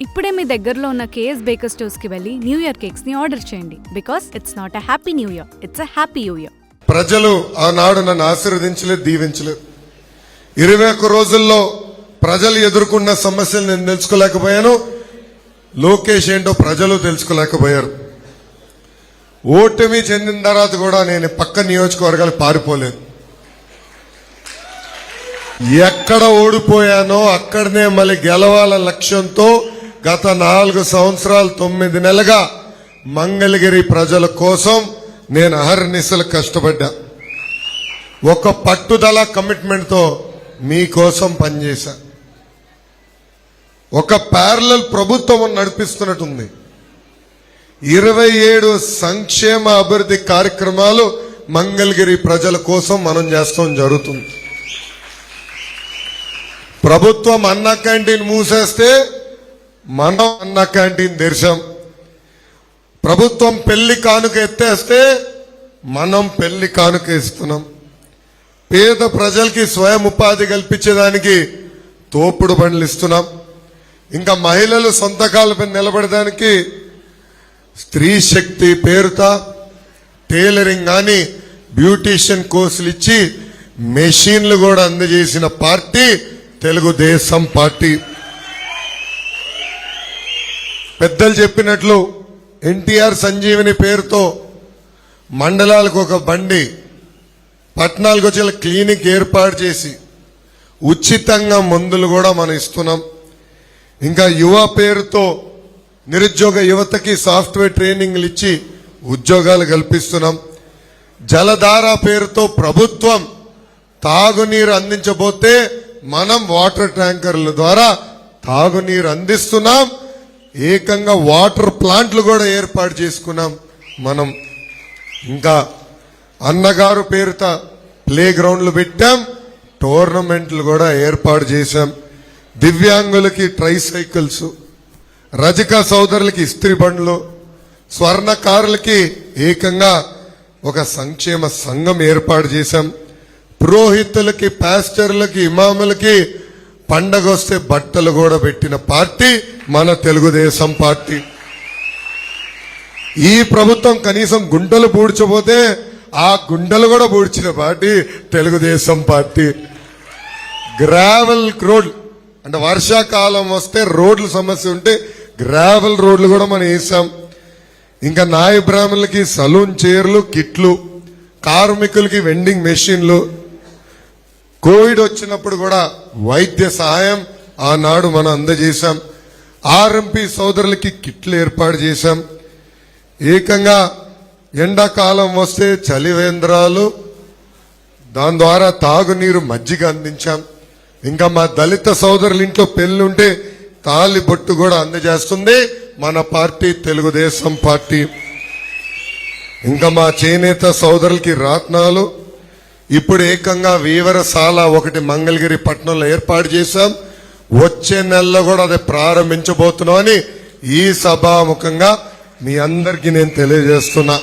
ఇప్పుడే మీ దగ్గరలో ఉన్న కేఎస్ బేకర్ స్టోర్స్ కి వెళ్ళి న్యూ ఇయర్ కేక్స్ ని ఆర్డర్ చేయండి. Because it's not a happy new year, it's a happy new year. ప్రజలు ఆనాడు నన్ను ఆశీర్వదించలేదు, దీవించలేదు. 21 రోజుల్లో ప్రజలు ఎదుర్కొన్న సమస్యలు నేను తెలుసుకోలేకపోయాను. లోకేష్ ఏంటో ప్రజలు తెలుసుకోలేకపోయారు. ఓటమి చెందిన తర్వాత కూడా నేను పక్క నియోజకవర్గాలకు పారిపోలేదు. ఎక్కడ ఓడిపోయానో అక్కడనే మళ్ళీ గెలవాల లక్ష్యంతో గత 4 సంవత్సరాలు 9 నెలలుగా మంగళగిరి ప్రజల కోసం నేను అహర్నిశలు కష్టపడ్డా. ఒక పట్టుదల కమిట్మెంట్ తో మీకోసం పనిచేశా. ఒక ప్యారలల్ ప్రభుత్వం నడిపిస్తున్నట్టుంది. 27 సంక్షేమ అభివృద్ధి కార్యక్రమాలు మంగళగిరి ప్రజల కోసం మనం చేస్తాం జరుగుతుంది. ప్రభుత్వం అన్న క్యాంటీన్ మూసేస్తే మనం అన్న క్యాంటీన్ తెరిచాం. ప్రభుత్వం పెళ్లి కానుక ఎత్తేస్తే మనం పెళ్లి కానుక ఇస్తున్నాం. పేద ప్రజలకి స్వయం ఉపాధి కల్పించేదానికి తోపుడు బండ్లు ఇస్తున్నాం. ఇంకా మహిళలు సొంత కాళ్ళపై నిలబడడానికి స్త్రీ శక్తి పేరుతో టైలరింగ్ కానీ బ్యూటీషియన్ కోర్సులు ఇచ్చి మెషిన్లు కూడా అందజేసిన పార్టీ తెలుగుదేశం పార్టీ. పెద్దలు చెప్పినట్లు ఎన్టీఆర్ సంజీవని పేరుతో మండలాలకు ఒక బండి, పట్టణాలకు వచ్చే క్లినిక్ ఏర్పాటు చేసి ఉచితంగా మందులు కూడా మనం ఇస్తున్నాం. ఇంకా యువ పేరుతో నిరుద్యోగ యువతకి సాఫ్ట్వేర్ ట్రైనింగ్లు ఇచ్చి ఉద్యోగాలు కల్పిస్తున్నాం. జలధార పేరుతో ప్రభుత్వం తాగునీరు అందించబోతే మనం వాటర్ ట్యాంకర్ల ద్వారా తాగునీరు అందిస్తున్నాం. ఏకంగా వాటర్ ప్లాంట్లు కూడా ఏర్పాటు చేసుకున్నాం మనం. ఇంకా అన్నగారు పేరుతో ప్లే గ్రౌండ్లు పెట్టాం, టోర్నమెంట్లు కూడా ఏర్పాటు చేశాం. దివ్యాంగులకి ట్రైసైకిల్స్, రజక సోదరులకి ఇస్త్రీ బండ్లు, స్వర్ణకారులకి ఏకంగా ఒక సంక్షేమ సంఘం ఏర్పాటు చేశాం. పురోహితులకి, పాస్టర్లకి, ఇమాములకి పండగ వస్తే బట్టలు కూడా పెట్టిన పార్టీ మన తెలుగుదేశం పార్టీ. ఈ ప్రభుత్వం కనీసం గుంటలు పూడ్చబోతే ఆ గుంటలు కూడా పూడ్చిన party Telugu Desam party. Gravel road అంటే వర్షాకాలం వస్తే రోడ్ల సమస్య ఉంటే గ్రావెల్ రోడ్లు కూడా మనం వేసాం. ఇంకా నాయ బ్రాహ్మణులకి సలూన్ చైర్లు, కిట్లు, కార్మికులకి వెండింగ్ మెషిన్లు, కోవిడ్ వచ్చినప్పుడు కూడా వైద్య సహాయం ఆనాడు మనం అందజేశాం. ఆర్ఎంపీ సోదరులకి కిట్లు ఏర్పాటు చేశాం. ఏకంగా ఎండాకాలం వస్తే చలివేంద్రాలు, దాని ద్వారా తాగునీరు, మజ్జిగ అందించాం. ఇంకా మా దళిత సోదరుల ఇంట్లో పెళ్లింటే తాళి బొట్టు కూడా అందజేస్తుంది మన పార్టీ తెలుగుదేశం పార్టీ. ఇంకా మా చేనేత సోదరులకి రత్నాలు, ఇప్పుడు ఏకంగా వీవరశాల ఒకటి మంగళగిరి పట్టణంలో ఏర్పాటు చేశాం. వచ్చే నెలలో కూడా అది ప్రారంభించబోతున్నాం అని ఈ సభాముఖంగా మీ అందరికీ నేను తెలియజేస్తున్నా.